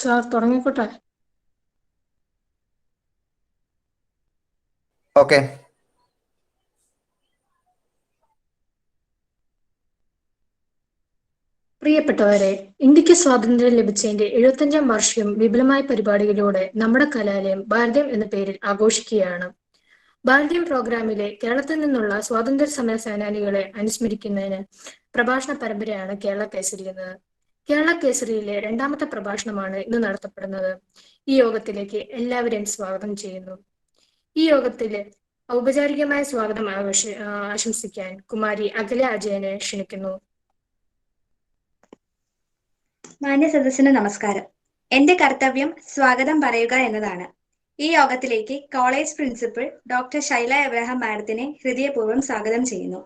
Sir തുടങ്ങിക്കോട്ടെ. Okay. പ്രിയപ്പെട്ടവരെ, ഇന്ത്യക്ക് സ്വാതന്ത്ര്യം ലഭിച്ചതിന്റെ 75-ാം വാർഷികം വിപുലമായ പരിപാടികളിലൂടെ നമ്മുടെ കലാലയം ഭാരതീയം എന്ന പേരിൽ ആഘോഷിക്കുകയാണ്. ഭാരതീയം പ്രോഗ്രാമിലെ കേരളത്തിൽ നിന്നുള്ള സ്വാതന്ത്ര്യ സമര സേനാനികളെ അനുസ്മരിക്കുന്നതിന് പ്രഭാഷണ പരമ്പരയാണ് കേരള കേസരി എന്നത്. കേരള കേസരിയിലെ രണ്ടാമത്തെ പ്രഭാഷണമാണ് ഇന്ന് നടത്തപ്പെടുന്നത്. ഈ യോഗത്തിലേക്ക് എല്ലാവരെയും സ്വാഗതം ചെയ്യുന്നു. ഈ യോഗത്തില് ഔപചാരികമായ സ്വാഗതം ആശംസിക്കാൻ കുമാരി അഖില അജയനെ ക്ഷണിക്കുന്നു. മാന്യ സദസ്സിന് നമസ്കാരം. എന്റെ കർത്തവ്യം സ്വാഗതം പറയുക എന്നതാണ്. ഈ യോഗത്തിലേക്ക് college principal doctor Shaila Abraham മാഡത്തിനെ ഹൃദയപൂർവ്വം സ്വാഗതം ചെയ്യുന്നു.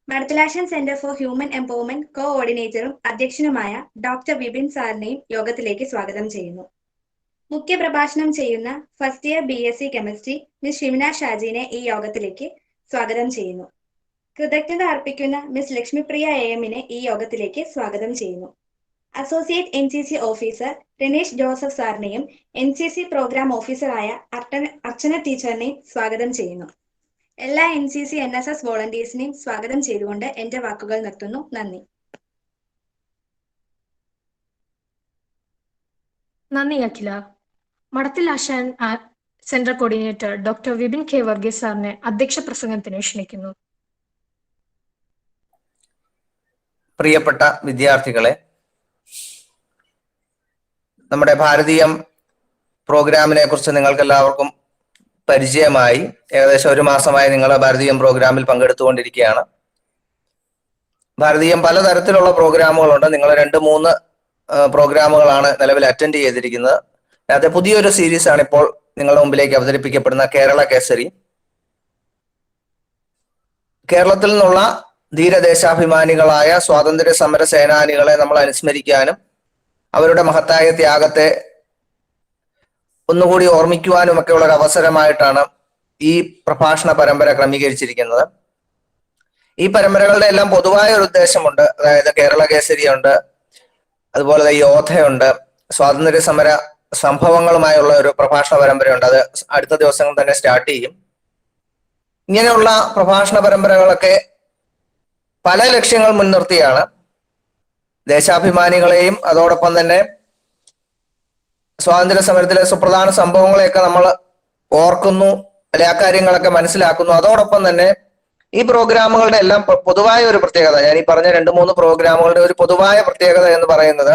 മർത്തലാഷൻ സെന്റർ ഫോർ ഹ്യൂമൻ എംപവർമെന്റ് കോഓർഡിനേറ്ററും അധ്യക്ഷനുമായ ഡോക്ടർ വിപിൻ സാറിനെയും യോഗത്തിലേക്ക് സ്വാഗതം ചെയ്യുന്നു. മുഖ്യ പ്രഭാഷണം ചെയ്യുന്ന first year BSc chemistry miss Shimina ഷാജിനെ ഈ യോഗത്തിലേക്ക് സ്വാഗതം ചെയ്യുന്നു. കൃതജ്ഞത അർപ്പിക്കുന്ന മിസ് ലക്ഷ്മിപ്രിയ AM-നെ ഈ യോഗത്തിലേക്ക് സ്വാഗതം ചെയ്യുന്നു. Associate NCC officer Rinesh Joseph സാറിനെയും NCC പ്രോഗ്രാം ഓഫീസറായ അർച്ചന ടീച്ചറിനെയും സ്വാഗതം ചെയ്യുന്നു. എല്ലാ NCC NSS വോളണ്ടിയേഴ്സിനെയും സ്വാഗതം ചെയ്തുകൊണ്ട് എന്റെ വാക്കുകൾ നിർത്തുന്നു. നന്ദി. നന്ദി Akhila. Madathil Asan centre coordinator doctor Vipin K. Varghese സാറിനെ അധ്യക്ഷ പ്രസംഗത്തിന് ക്ഷണിക്കുന്നു. പ്രിയപ്പെട്ട വിദ്യാർത്ഥികളെ, നമ്മുടെ ഭാരതീയം പ്രോഗ്രാമിനെ കുറിച്ച് നിങ്ങൾക്ക് എല്ലാവർക്കും പരിചയമായി. ഏകദേശം 1 മാസമായി നിങ്ങൾ ഭാരതീയം പ്രോഗ്രാമിൽ പങ്കെടുത്തുകൊണ്ടിരിക്കുകയാണ്. ഭാരതീയം പലതരത്തിലുള്ള പ്രോഗ്രാമുകളുണ്ട്. നിങ്ങൾ 2-3 പ്രോഗ്രാമുകളാണ് നിലവിൽ അറ്റൻഡ് ചെയ്തിരിക്കുന്നത്. അത് പുതിയൊരു സീരീസ് ആണ് ഇപ്പോൾ നിങ്ങളുടെ മുമ്പിലേക്ക് അവതരിപ്പിക്കപ്പെടുന്ന കേരള കേസരി. കേരളത്തിൽ നിന്നുള്ള ധീരദേശാഭിമാനികളായ സ്വാതന്ത്ര്യ സമര സേനാനികളെ നമ്മൾ അനുസ്മരിക്കാനും അവരുടെ മഹത്തായ ത്യാഗത്തെ ഒന്നുകൂടി ഓർമ്മിക്കുവാനും ഒക്കെ ഉള്ള ഒരു അവസരമായിട്ടാണ് ഈ പ്രഭാഷണ പരമ്പര ക്രമീകരിച്ചിരിക്കുന്നത്. ഈ പരമ്പരകളുടെ എല്ലാം പൊതുവായ ഒരു ഉദ്ദേശമുണ്ട്. അതായത് കേരള കേസരിയുണ്ട്, അതുപോലെ യോധയുണ്ട്, സ്വാതന്ത്ര്യ സമര സംഭവങ്ങളുമായുള്ള ഒരു പ്രഭാഷണ പരമ്പരയുണ്ട്. അത് അടുത്ത ദിവസങ്ങൾ തന്നെ സ്റ്റാർട്ട് ചെയ്യും. ഇങ്ങനെയുള്ള പ്രഭാഷണ പരമ്പരകളൊക്കെ പല ലക്ഷ്യങ്ങൾ മുൻനിർത്തിയാണ്. ദേശാഭിമാനികളെയും അതോടൊപ്പം തന്നെ സ്വാതന്ത്ര്യ സമരത്തിലെ സുപ്രധാന സംഭവങ്ങളെയൊക്കെ നമ്മൾ ഓർക്കുന്നു, അല്ലെ ആ കാര്യങ്ങളൊക്കെ മനസ്സിലാക്കുന്നു. അതോടൊപ്പം തന്നെ ഈ പ്രോഗ്രാമുകളുടെ എല്ലാം പൊതുവായ ഒരു പ്രത്യേകത, ഞാൻ ഈ പറഞ്ഞ 2-3 പ്രോഗ്രാമുകളുടെ ഒരു പൊതുവായ പ്രത്യേകത എന്ന് പറയുന്നത്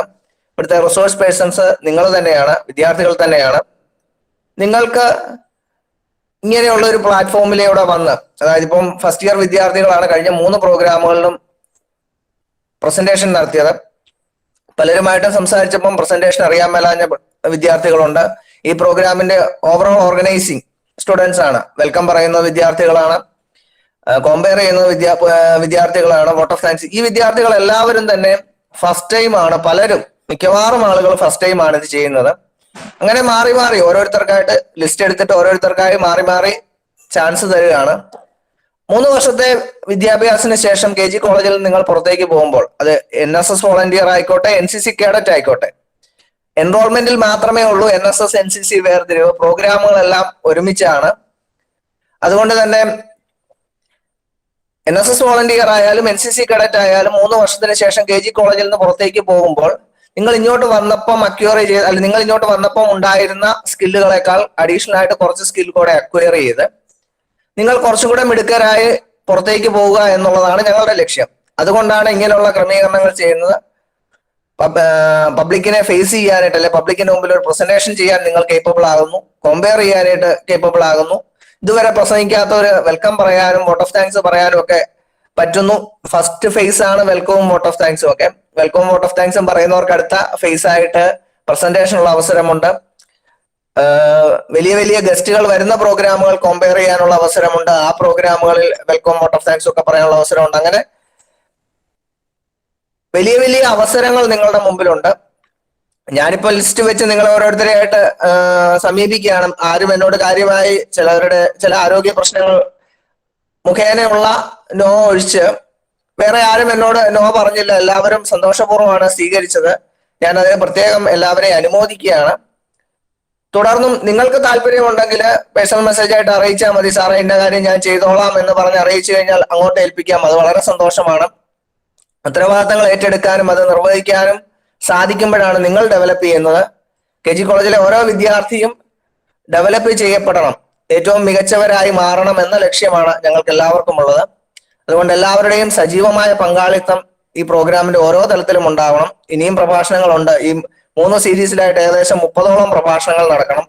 ഇവിടുത്തെ റിസോഴ്സ് പേഴ്സൺസ് നിങ്ങൾ തന്നെയാണ്, വിദ്യാർത്ഥികൾ തന്നെയാണ്. നിങ്ങൾക്ക് ഇങ്ങനെയുള്ള ഒരു പ്ലാറ്റ്ഫോമിലൂടെ വന്ന്, അതായത് ഇപ്പം ഫസ്റ്റ് ഇയർ വിദ്യാർത്ഥികളാണ് കഴിഞ്ഞ 3 പ്രോഗ്രാമുകളിലും പ്രസന്റേഷൻ നടത്തിയത്. പലരുമായിട്ടും സംസാരിച്ചപ്പം പ്രസന്റേഷൻ അറിയാൻ മേലാഞ്ഞ വിദ്യാർത്ഥികളുണ്ട്. ഈ പ്രോഗ്രാമിന്റെ ഓവറോൾ ഓർഗനൈസിങ് സ്റ്റുഡൻസ് ആണ്. വെൽക്കം പറയുന്ന വിദ്യാർത്ഥികളാണ്, കോമ്പയർ ചെയ്യുന്ന വിദ്യാർത്ഥികളാണ്, വോട്ട് ഓഫ് താങ്ക്സ്. ഈ വിദ്യാർത്ഥികൾ എല്ലാവരും തന്നെ ഫസ്റ്റ് ടൈം ആണ്. പലരും, മിക്കവാറും ആളുകൾ ഫസ്റ്റ് ടൈം ആണ് ഇത് ചെയ്യുന്നത്. അങ്ങനെ മാറി മാറി ഓരോരുത്തർക്കായിട്ട് ലിസ്റ്റ് എടുത്തിട്ട് ഓരോരുത്തർക്കായി മാറി മാറി ചാൻസ് തരികയാണ്. 3 വർഷത്തെ വിദ്യാഭ്യാസത്തിന് ശേഷം KG കോളേജിൽ നിങ്ങൾ പുറത്തേക്ക് പോകുമ്പോൾ, അത് NSS വോളണ്ടിയർ ആയിക്കോട്ടെ, NCC കേഡറ്റ് ആയിക്കോട്ടെ, എൻറോൾമെന്റിൽ മാത്രമേ ഉള്ളൂ NSS NCC വേർതിരിവ്. പ്രോഗ്രാമുകളെല്ലാം ഒരുമിച്ചാണ്. അതുകൊണ്ട് തന്നെ NSS വോളണ്ടിയർ ആയാലും NCC കേഡറ്റ് ആയാലും 3 വർഷത്തിന് ശേഷം KG കോളേജിൽ നിന്ന് പുറത്തേക്ക് പോകുമ്പോൾ നിങ്ങൾ ഇങ്ങോട്ട് വന്നപ്പം അക്വയർ ചെയ്ത്, അല്ലെങ്കിൽ നിങ്ങൾ ഇങ്ങോട്ട് വന്നപ്പം ഉണ്ടായിരുന്ന സ്കില്ലുകളെക്കാൾ അഡീഷണൽ ആയിട്ട് കുറച്ച് സ്കിൽ കൂടെ അക്വയർ ചെയ്ത് നിങ്ങൾ കുറച്ചും കൂടെ മിടുക്കരായി പുറത്തേക്ക് പോവുക എന്നുള്ളതാണ് ഞങ്ങളുടെ ലക്ഷ്യം. അതുകൊണ്ടാണ് ഇങ്ങനെയുള്ള ക്രമീകരണങ്ങൾ ചെയ്യുന്നത്. പബ്ലിക്കിനെ ഫേസ് ചെയ്യാനായിട്ട്, അല്ലെ പബ്ലിക്കിന് മുമ്പിൽ ഒരു പ്രസന്റേഷൻ ചെയ്യാൻ നിങ്ങൾ കേപ്പബിൾ ആകുന്നു, കമ്പയർ ചെയ്യാനായിട്ട് കേപ്പബിൾ ആകുന്നു. ഇതുവരെ പ്രസംഗിക്കാത്തവര് വെൽക്കം പറയാനും വോട്ട് ഓഫ് താങ്ക്സ് പറയാനും ഒക്കെ പറ്റുന്നു. ഫസ്റ്റ് ഫേസ് ആണ് വെൽക്കവും വോട്ട് ഓഫ് താങ്ക്സും ഒക്കെ. വെൽക്കവും വോട്ട് ഓഫ് താങ്ക്സും പറയുന്നവർക്ക് അടുത്ത ഫേസ് ആയിട്ട് പ്രസന്റേഷനുള്ള അവസരമുണ്ട്. വലിയ വലിയ ഗസ്റ്റുകൾ വരുന്ന പ്രോഗ്രാമുകൾ കമ്പയർ ചെയ്യാനുള്ള അവസരമുണ്ട്. ആ പ്രോഗ്രാമുകളിൽ വെൽക്കം വോട്ട് ഓഫ് താങ്ക്സ് ഒക്കെ പറയാനുള്ള അവസരമുണ്ട്. അങ്ങനെ വലിയ വലിയ അവസരങ്ങൾ നിങ്ങളുടെ മുമ്പിലുണ്ട്. ഞാനിപ്പോ ലിസ്റ്റ് വെച്ച് നിങ്ങൾ ഓരോരുത്തരെയായിട്ട് സമീപിക്കുകയാണ്. ആരും എന്നോട് കാര്യമായി ചില ആരോഗ്യ പ്രശ്നങ്ങൾ മുഖേനയുള്ള നോ ഒഴിച്ച് വേറെ ആരും എന്നോട് നോ പറഞ്ഞില്ല. എല്ലാവരും സന്തോഷപൂർവ്വമാണ് സ്വീകരിച്ചത്. ഞാൻ അതിന് പ്രത്യേകം എല്ലാവരെയും അനുമോദിക്കുകയാണ്. തുടർന്നും നിങ്ങൾക്ക് താല്പര്യമുണ്ടെങ്കിൽ പേഴ്സണൽ മെസ്സേജ് ആയിട്ട് അറിയിച്ചാൽ മതി. സാറേ ഇന്ന കാര്യം ഞാൻ ചെയ്തോളാം എന്ന് പറഞ്ഞ് അറിയിച്ചു കഴിഞ്ഞാൽ അങ്ങോട്ട് ഏൽപ്പിക്കാം. അത് വളരെ സന്തോഷമാണ്. ഉത്തരവാദിത്തങ്ങൾ ഏറ്റെടുക്കാനും അത് നിർവഹിക്കാനും സാധിക്കുമ്പോഴാണ് നിങ്ങൾ ഡെവലപ്പ് ചെയ്യുന്നത്. KG കോളേജിലെ ഓരോ വിദ്യാർത്ഥിയും ഡെവലപ്പ് ചെയ്യപ്പെടണം, ഏറ്റവും മികച്ചവരായി മാറണം എന്ന ലക്ഷ്യമാണ് ഞങ്ങൾക്ക് എല്ലാവർക്കും ഉള്ളത്. അതുകൊണ്ട് എല്ലാവരുടെയും സജീവമായ പങ്കാളിത്തം ഈ പ്രോഗ്രാമിന്റെ ഓരോ തലത്തിലും ഉണ്ടാവണം. ഇനിയും പ്രഭാഷണങ്ങളുണ്ട്. ഈ 3 സീരീസിലായിട്ട് ഏകദേശം 30ഓളം പ്രഭാഷണങ്ങൾ നടക്കണം.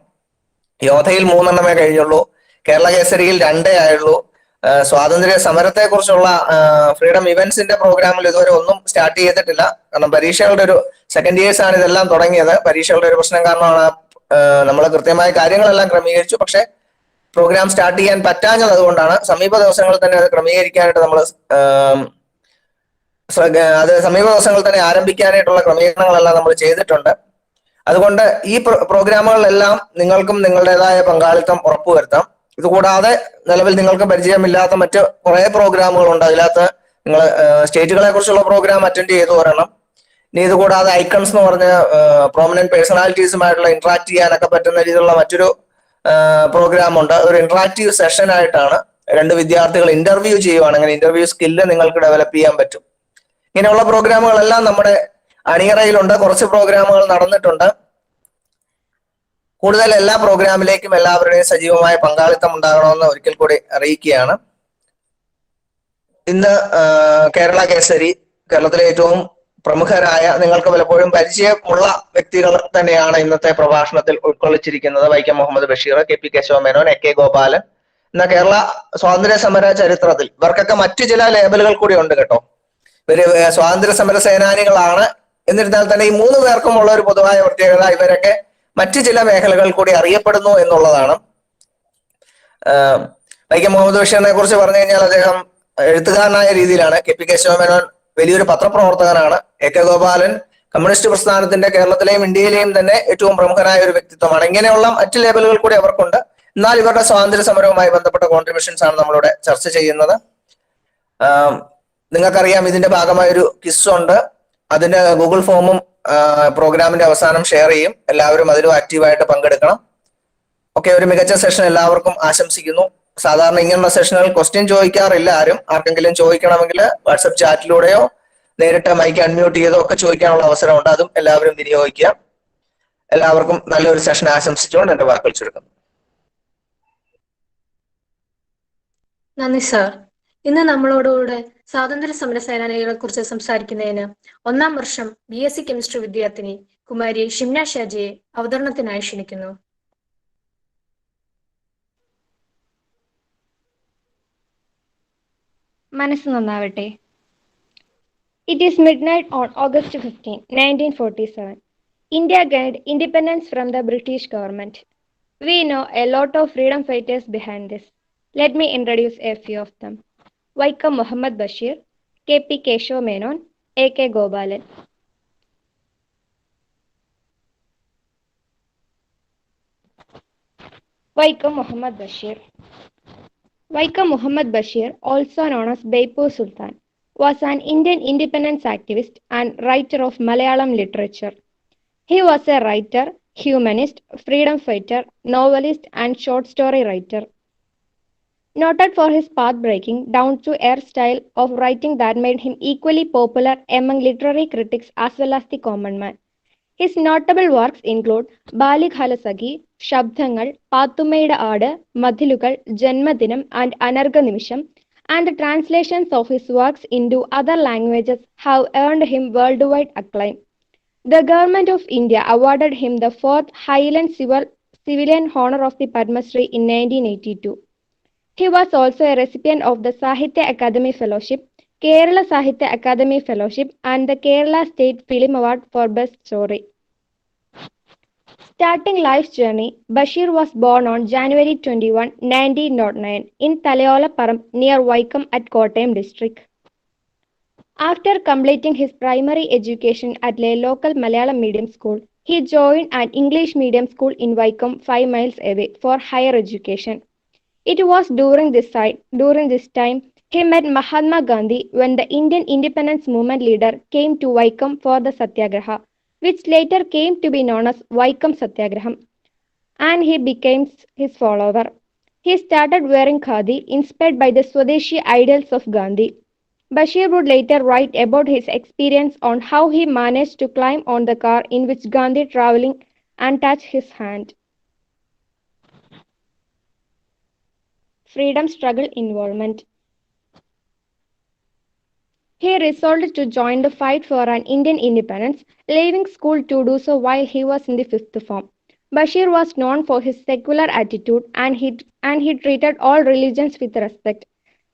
യോധയിൽ 3 കഴിഞ്ഞുള്ളൂ. കേരള കേസരിയിൽ 2 ആയുള്ളൂ. സ്വാതന്ത്ര്യ സമരത്തെ കുറിച്ചുള്ള ഫ്രീഡം ഇവന്റ്സിന്റെ പ്രോഗ്രാമിൽ ഇതുവരെ ഒന്നും സ്റ്റാർട്ട് ചെയ്തിട്ടില്ല. കാരണം പരീക്ഷകളുടെ ഒരു സെക്കൻഡ് ഇയേഴ്സ് ആണ് ഇതെല്ലാം തുടങ്ങിയത്. പരീക്ഷകളുടെ ഒരു പ്രശ്നം കാരണമാണ് നമ്മൾ കൃത്യമായ കാര്യങ്ങളെല്ലാം ക്രമീകരിച്ചു. പക്ഷെ പ്രോഗ്രാം സ്റ്റാർട്ട് ചെയ്യാൻ പറ്റാഞ്ഞത് അതുകൊണ്ടാണ്. സമീപ ദിവസങ്ങളിൽ തന്നെ അത് ക്രമീകരിക്കാനായിട്ട് നമ്മൾ സമീപ ദിവസങ്ങളിൽ തന്നെ ആരംഭിക്കാനായിട്ടുള്ള ക്രമീകരണങ്ങളെല്ലാം നമ്മൾ ചെയ്തിട്ടുണ്ട്. അതുകൊണ്ട് ഈ പ്രോഗ്രാമുകളിലെല്ലാം നിങ്ങൾക്കും നിങ്ങളുടേതായ പങ്കാളിത്തം ഉറപ്പുവരുത്താം. ഇതുകൂടാതെ നിലവിൽ നിങ്ങൾക്ക് പരിചയമില്ലാത്ത മറ്റ് കുറെ പ്രോഗ്രാമുകളുണ്ട്. അതിനകത്ത് നിങ്ങൾ സ്റ്റേറ്റുകളെ കുറിച്ചുള്ള പ്രോഗ്രാം അറ്റൻഡ് ചെയ്തു വരണം. ഇനി ഇതുകൂടാതെ ഐക്കൺസ് എന്ന് പറഞ്ഞ പ്രോമിനന്റ് പേഴ്സണാലിറ്റീസുമായിട്ടുള്ള ഇന്ററാക്ട് ചെയ്യാനൊക്കെ പറ്റുന്ന രീതിയിലുള്ള മറ്റൊരു പ്രോഗ്രാം ഉണ്ട്. ഒരു ഇന്ററാക്റ്റീവ് സെഷൻ ആയിട്ടാണ് 2 വിദ്യാർത്ഥികൾ ഇന്റർവ്യൂ ചെയ്യുവാണ്. അങ്ങനെ ഇന്റർവ്യൂ സ്കില്ല് നിങ്ങൾക്ക് ഡെവലപ്പ് ചെയ്യാൻ പറ്റും. ഇങ്ങനെയുള്ള പ്രോഗ്രാമുകളെല്ലാം നമ്മുടെ അണിയറയിലുണ്ട്. കുറച്ച് പ്രോഗ്രാമുകൾ നടന്നിട്ടുണ്ട്. കൂടുതൽ എല്ലാ പ്രോഗ്രാമിലേക്കും എല്ലാവരുടെയും സജീവമായ പങ്കാളിത്തം ഉണ്ടാകണമെന്ന് ഒരിക്കൽ കൂടി അറിയിക്കുകയാണ്. ഇന്ന് കേരള കേസരി, കേരളത്തിലെ ഏറ്റവും പ്രമുഖരായ നിങ്ങൾക്ക് പലപ്പോഴും പരിചയമുള്ള വ്യക്തികൾ തന്നെയാണ് ഇന്നത്തെ പ്രഭാഷണത്തിൽ ഉൾക്കൊള്ളിച്ചിരിക്കുന്നത്. വൈക്കം മുഹമ്മദ് ബഷീർ, KP കേശവ മേനോൻ, AK ഗോപാലൻ എന്ന കേരള സ്വാതന്ത്ര്യ സമര ചരിത്രത്തിൽ ഇവർക്കൊക്കെ മറ്റു ചില ലേബലുകൾ കൂടി ഉണ്ട് കേട്ടോ. ഇവര് സ്വാതന്ത്ര്യ സമര സേനാനികളാണ്. എന്നിരുന്നാൽ തന്നെ ഈ 3 പേർക്കും ഉള്ള ഒരു പൊതുവായ പ്രത്യേകത ഇവരൊക്കെ മറ്റു ചില മേഖലകൾ കൂടി അറിയപ്പെടുന്നു എന്നുള്ളതാണ്. വൈക്കം മുഹമ്മദ് ബഷീറിനെ കുറിച്ച് പറഞ്ഞു കഴിഞ്ഞാൽ അദ്ദേഹം എഴുത്തുകാരനായ രീതിയിലാണ്. KP കേശവ മേനോൻ വലിയൊരു പത്രപ്രവർത്തകനാണ്. AK ഗോപാലൻ കമ്മ്യൂണിസ്റ്റ് പ്രസ്ഥാനത്തിന്റെ കേരളത്തിലെയും ഇന്ത്യയിലെയും തന്നെ ഏറ്റവും പ്രമുഖനായ ഒരു വ്യക്തിത്വമാണ്. ഇങ്ങനെയുള്ള മറ്റു ലേബലുകൾ കൂടി അവർക്കുണ്ട്. എന്നാൽ ഇവരുടെ സ്വാതന്ത്ര്യ സമരവുമായി ബന്ധപ്പെട്ട കോൺട്രിബ്യൂഷൻസ് ആണ് നമ്മളിവിടെ ചർച്ച ചെയ്യുന്നത്. നിങ്ങൾക്കറിയാം ഇതിന്റെ ഭാഗമായ ഒരു ക്വിസ് ഉണ്ട്. അതിന്റെ ഗൂഗിൾ ഫോമും പ്രോഗ്രാമിന്റെ അവസാനം ഷെയർ ചെയ്യും. എല്ലാവരും അതിലും ആക്റ്റീവായിട്ട് പങ്കെടുക്കണം. ഓക്കെ, ഒരു മികച്ച സെഷൻ എല്ലാവർക്കും ആശംസിക്കുന്നു. സാധാരണ ഇങ്ങനെയുള്ള സെഷനുകൾ ക്വസ്റ്റ്യൻ ചോദിക്കാറില്ല ആരും. ആർക്കെങ്കിലും ചോദിക്കണമെങ്കിൽ വാട്സപ്പ് ചാറ്റിലൂടെയോ നേരിട്ട് മൈക്ക് അൺമ്യൂട്ട് ചെയ്തോ ഒക്കെ ചോദിക്കാനുള്ള അവസരമുണ്ട്. അതും എല്ലാവരും വിനിയോഗിക്കുക. എല്ലാവർക്കും നല്ലൊരു സെഷൻ ആശംസിച്ചുകൊണ്ട് എന്റെ വാക്കുകൾ ചുരുക്കുന്നു. നന്ദി സാർ. ഇന്ന് നമ്മളോടുകൂടെ സ്വാതന്ത്ര്യ സമര സേനാനികളെ കുറിച്ച് സംസാരിക്കുന്നതിന് 1ാം വർഷം BSc കെമിസ്ട്രി വിദ്യാർത്ഥിനി കുമാരി ഷിംന ഷാജിയെ അവതരണത്തിനായി ക്ഷണിക്കുന്നു. മനസ്സ് നന്നാവട്ടെ. It is midnight on August 15, 1947. India gained independence from the British government. We know a lot of freedom fighters behind this. Let me introduce a few of them. Vaikam Muhammad Bashir, KP Keshav Menon, AK Gopalan. Vaikam Muhammad Bashir. Vaikam Muhammad Bashir, also known as Baipur Sultan, was an Indian independence activist and writer of Malayalam literature. He was a writer, humanist, freedom fighter, novelist, and short story writer. Noted for his path-breaking, down-to-earth style of writing that made him equally popular among literary critics as well as the common man. His notable works include Bali Khalasagi, Shabdhangal, Pathumayude Aadu, Madhilukal, Janmadinam, and Anarga Nimisham, and the translations of his works into other languages have earned him worldwide acclaim. The Government of India awarded him the 4th Highland Civilian Honour of the Padma Shri in 1982. He was also a recipient of the Sahitya Akademi Fellowship, Kerala Sahitya Akademi Fellowship, and the Kerala State Film Award for Best Story. Starting life's journey, Bashir was born on January 21, 1909 in Talayolaparam near Vaikam at Kottayam district. After completing his primary education at a local Malayalam medium school, he joined an English medium school in Vaikam 5 miles away for higher education. It was during this time he met Mahatma Gandhi when the Indian independence movement leader came to Vaikam for the Satyagraha. which later came to be known as Vaikam Satyagraham, and he became his follower. He started wearing khadi inspired by the Swadeshi ideals of Gandhi. Bashir would later write about his experience on how he managed to climb on the car in which Gandhi traveling and touch his hand. Freedom struggle involvement. He resolved to join the fight for an Indian independence, leaving school to do so while he was in the fifth form. Bashir was known for his secular attitude and he treated all religions with respect.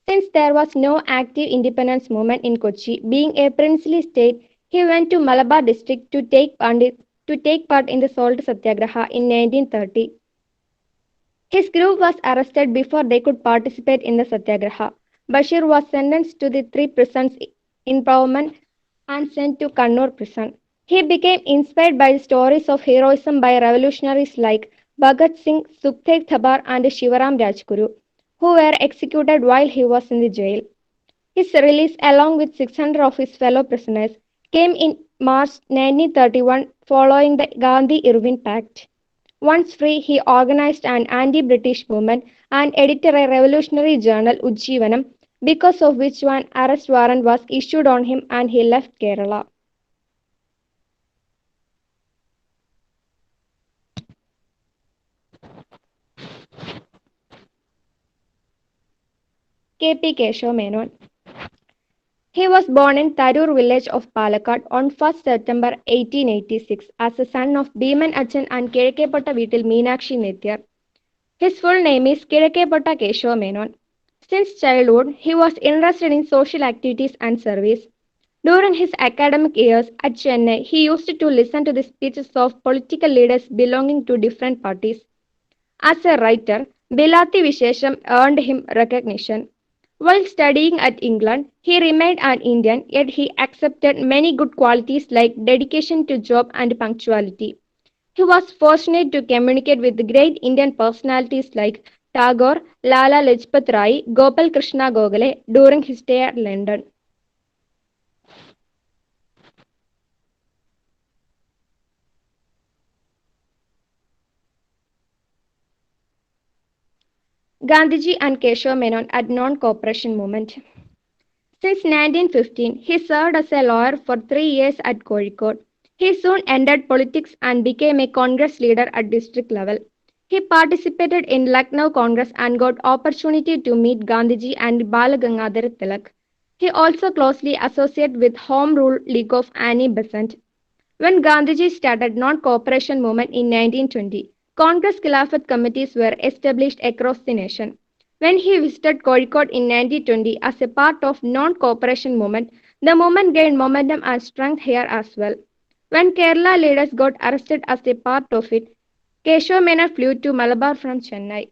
Since there was no active independence movement in Kochi, being a princely state, he went to Malabar district to take part in the Salt Satyagraha in 1930. His group was arrested before they could participate in the Satyagraha. Bashir was sentenced to the three prisons in Parliament and sent to Kannur prison. He became inspired by the stories of heroism by revolutionaries like Bhagat Singh, Sukhdev Thabar, and Shivaram Rajguru, who were executed while he was in the jail. His release, along with 600 of his fellow prisoners, came in March 1931 following the Gandhi-Irwin Pact. Once free, he organized an anti-British movement and edited a revolutionary journal, Ujjivanam, because of which an arrest warrant was issued on him and he left Kerala. K.P. Keshav Menon. He was born in Tarur village of Palakkad on 1st September 1886 as a son of Bhiman Achan and Kizhakepetta Veetil Meenakshi Nethyar. His full name is Kizhakepetta Keshav Menon. Since childhood, he was interested in social activities and service. During his academic years at Chennai, he used to listen to the speeches of political leaders belonging to different parties. As a writer, Bilati Vishesham earned him recognition. While studying at England, he remained an Indian, yet he accepted many good qualities like dedication to job and punctuality. He was fortunate to communicate with great Indian personalities like Tagore, Lala Lajpat Rai, Gopal Krishna Gokhale during his stay at London. Gandhiji and Keshav Menon at non-cooperation movement. Since 1915, he served as a lawyer for 3 years at Kozhikode. He soon entered politics and became a Congress leader at district level. He participated in Lucknow Congress and got opportunity to meet Gandhiji and Balagangadhar Tilak. He also closely associated with Home Rule League of Annie Besant. When Gandhiji started non-cooperation movement in 1920, Congress Khilafat committees were established across the nation. When he visited Kozhikode in 1920 as a part of non-cooperation movement, the movement gained momentum and strength here as well. When Kerala leaders got arrested as a part of it, Keshav Menon flew to Malabar from Chennai.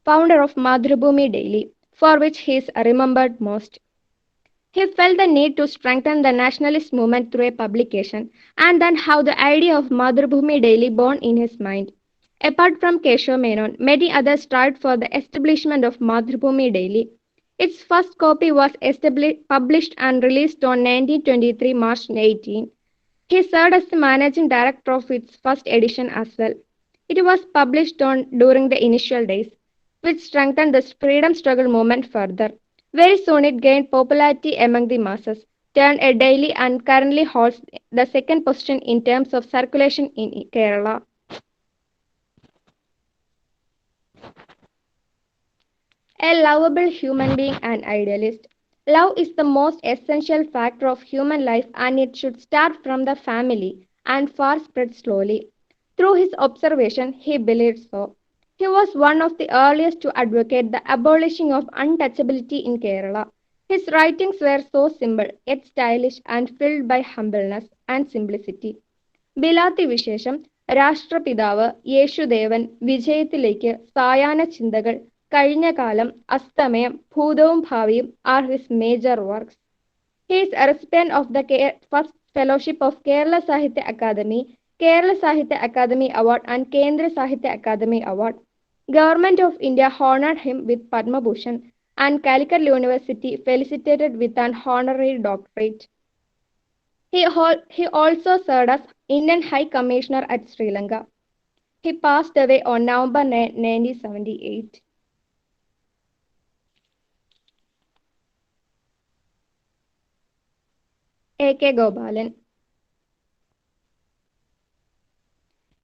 Founder of Madhrubhumi Daily, for which he is remembered most. He felt the need to strengthen the nationalist movement through a publication, and then how the idea of Madhrubhumi Daily born in his mind. Apart from Keshav Menon, many others tried for the establishment of Madhrubhumi Daily. Its first copy was published and released on 1923 March 18. He served as the managing director of its first edition as well. It was published during the initial days, which strengthened the freedom struggle movement further. Very soon it gained popularity among the masses, turned a daily and currently holds the second position in terms of circulation in Kerala. A lovable human being and idealist. Love is the most essential factor of human life and it should start from the family and far spread slowly. Through his observation, he believed so. He was one of the earliest to advocate the abolishing of untouchability in Kerala. His writings were so simple, yet stylish and filled by humbleness and simplicity. Bilathi വിശേഷം, രാഷ്ട്രപിതാവ്, യേശുദേവൻ, വിജയത്തിലേക്ക്, സായാഹ്ന ചിന്തകൾ, കഴിഞ്ഞ കാലം, അസ്തമയം, ഭൂതവും ഭാവിയും are his major works. He is a recipient of the first fellowship of Kerala Sahitya Akademi, Kerala Sahitya Akademi Award and Kendra Sahitya Akademi Award. Government of India honored him with Padma Bhushan and Calicut University felicitated with an honorary doctorate. He also served as Indian High Commissioner at Sri Lanka. He passed away on November 9, 1978. A.K. Gopalan.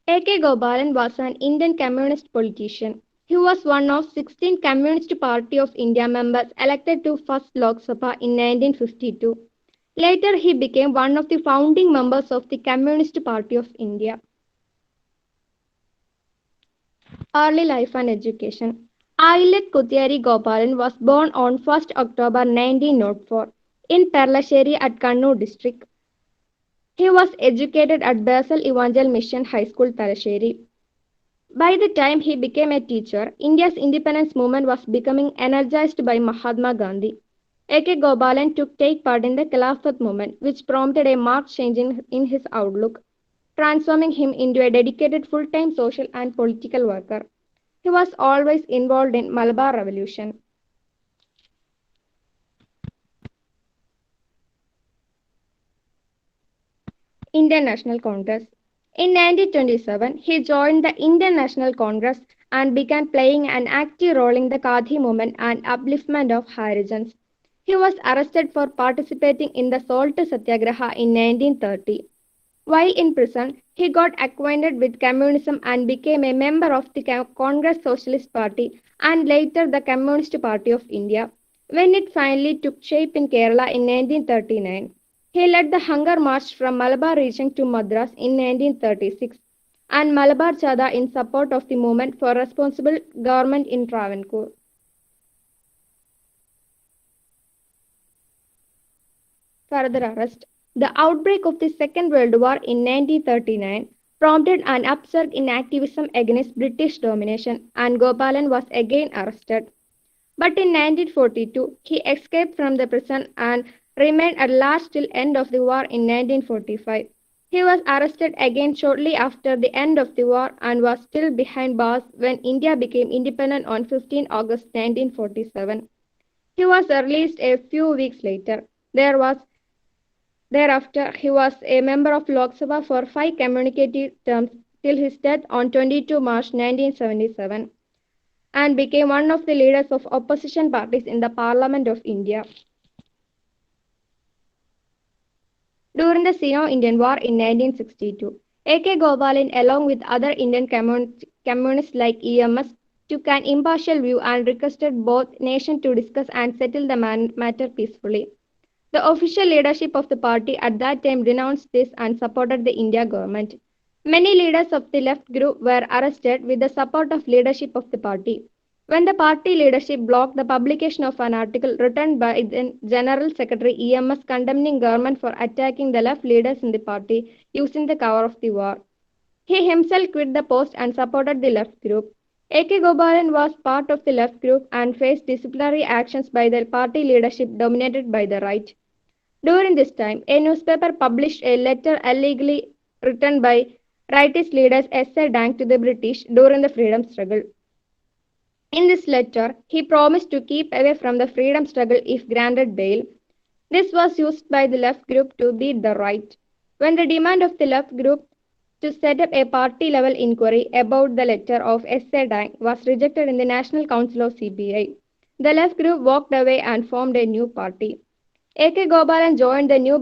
A.K. Gopalan was an Indian communist politician. He was one of 16 Communist Party of India members elected to first Lok Sabha in 1952. Later, he became one of the founding members of the Communist Party of India. Early life and education. Ailet Kutyari Gopalan was born on 1st October 1904 in Perlasheri at Kannur district. He was educated at Basel Evangel Mission High School, Talasheri. By the time he became a teacher, India's independence movement was becoming energized by Mahatma Gandhi. A.K. Gopalan take part in the Khilafat movement, which prompted a marked change in his outlook, transforming him into a dedicated full-time social and political worker. He was always involved in Malabar Revolution. Indian National Congress. In 1927, he joined the Indian National Congress and began playing an active role in the Khadi movement and upliftment of Harijans. He was arrested for participating in the Salt Satyagraha in 1930. While in prison, he got acquainted with communism and became a member of the Congress Socialist Party and later the Communist Party of India. When it finally took shape in Kerala in 1939, he led the hunger march from Malabar region to Madras in 1936 and Malabar Chada in support of the movement for responsible government in Travancore. Further arrest. The outbreak of the Second World War in 1939 prompted an upsurge in activism against British domination and Gopalan was again arrested. But in 1942, he escaped from the prison and remained at large till end of the war in 1945. He was arrested again shortly after the end of the war and was still behind bars when India became independent on 15 August 1947. He was released a few weeks later. Thereafter, he was a member of Lok Sabha for 5 consecutive terms till his death on 22 March 1977 and became one of the leaders of opposition parties in the Parliament of India. During the Sino-Indian War in 1962, A.K. Gopalan, along with other Indian communists like EMS, took an impartial view and requested both nations to discuss and settle the matter peacefully. The official leadership of the party at that time denounced this and supported the India government. Many leaders of the left group were arrested with the support of leadership of the party. When the party leadership blocked the publication of an article written by the General Secretary EMS condemning government for attacking the left leaders in the party using the cover of the war. He himself quit the post and supported the left group. A.K. Gopalan was part of the left group and faced disciplinary actions by the party leadership dominated by the right. During this time, a newspaper published a letter illegally written by rightist leaders S.A. Dank to the British during the freedom struggle. In this letter, he promised to keep away from the freedom struggle if granted bail. This was used by the left group to beat the right. When the demand of the left group to set up a party-level inquiry about the letter of S.A. Dank was rejected in the National Council of CPI, the left group walked away and formed a new party. A.K. Gopalan joined the New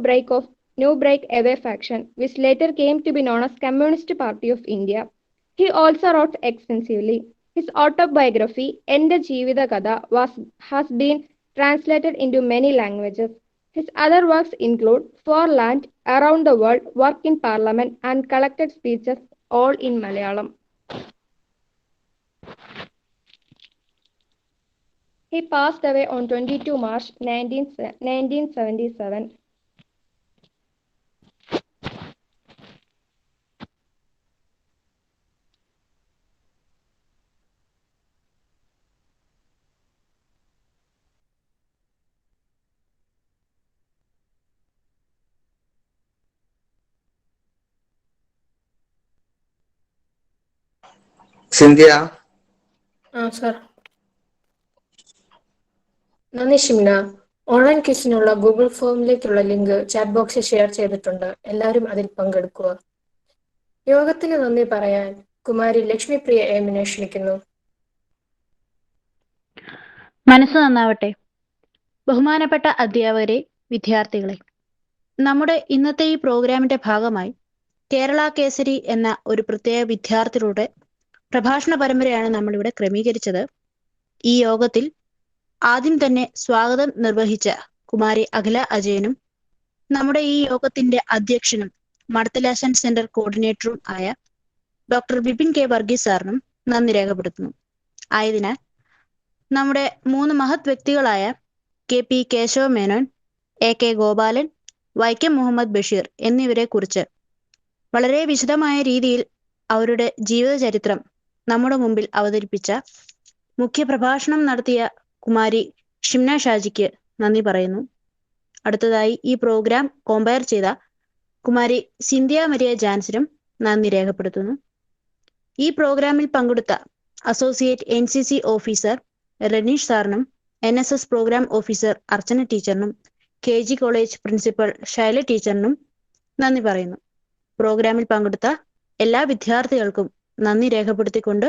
Breakaway faction, which later came to be known as Communist Party of India. He also wrote extensively. His autobiography, Ende Jeevitha Katha, has been translated into many languages. His other works include For Land, Around the World, Work in Parliament, and Collected Speeches, all in Malayalam. He passed away on 22 March 1977. Cynthia. Sir. നന്ദി Shimna. Online ക്വിസിനുള്ള Google ഫോമിലേക്കുള്ള link chat ബോക്സിൽ share ചെയ്തിട്ടുണ്ട്. എല്ലാവരും അതിൽ പങ്കെടുക്കുക. യോഗത്തിന് നന്ദി പറയാൻ കുമാരി ലക്ഷ്മിപ്രിയ എമ്മിനെ ക്ഷണിക്കുന്നു. മനസ്സ് നന്നാവട്ടെ. ബഹുമാനപ്പെട്ട അധ്യാപകരെ, വിദ്യാർത്ഥികളെ, നമ്മുടെ ഇന്നത്തെ ഈ പ്രോഗ്രാമിന്റെ ഭാഗമായി കേരള കേസരി എന്ന ഒരു പ്രത്യേക വിദ്യാർത്ഥിയുടെ പ്രഭാഷണ പരമ്പരയാണ് നമ്മളിവിടെ ക്രമീകരിച്ചത്. ഈ യോഗത്തിൽ ആദ്യം തന്നെ സ്വാഗതം നിർവഹിച്ച കുമാരി അഖില അജയനും നമ്മുടെ ഈ യോഗത്തിന്റെ അധ്യക്ഷനും മടത്തലാശൻ സെന്റർ കോർഡിനേറ്ററും ആയ ഡോക്ടർ ബിപിൻ കെ വർഗീസ് സാറിനും നന്ദി രേഖപ്പെടുത്തുന്നു. ആയതിനാൽ നമ്മുടെ 3 മഹത് വ്യക്തികളായ K P Kesava Menon, A K Gopalan, Vaikom Muhammad Basheer എന്നിവരെ കുറിച്ച് വളരെ വിശദമായ രീതിയിൽ അവരുടെ ജീവചരിത്രം നമ്മുടെ മുമ്പിൽ അവതരിപ്പിച്ച മുഖ്യപ്രഭാഷണം നടത്തിയ കുമാരി ഷിംന ഷാജിക്ക് നന്ദി പറയുന്നു. അടുത്തതായി ഈ പ്രോഗ്രാം കോമ്പയർ ചെയ്ത കുമാരി സിന്ധ്യ മരിയ ജാൻസിനും നന്ദി രേഖപ്പെടുത്തുന്നു. ഈ പ്രോഗ്രാമിൽ പങ്കെടുത്ത അസോസിയേറ്റ് NCC ഓഫീസർ റനീഷ് സാറിനും NSS പ്രോഗ്രാം ഓഫീസർ അർച്ചന ടീച്ചറിനും KG കോളേജ് പ്രിൻസിപ്പൽ ശൈല ടീച്ചറിനും നന്ദി പറയുന്നു. പ്രോഗ്രാമിൽ പങ്കെടുത്ത എല്ലാ വിദ്യാർത്ഥികൾക്കും നന്ദി രേഖപ്പെടുത്തിക്കൊണ്ട്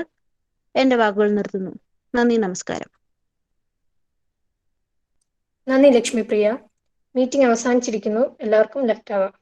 എന്റെ വാക്കുകൾ നിർത്തുന്നു. നന്ദി, നമസ്കാരം. നന്ദി ലക്ഷ്മിപ്രിയ. മീറ്റിംഗ് അവസാനിച്ചിരിക്കുന്നു. എല്ലാവർക്കും ലെഫ്റ്റ് ആവാം.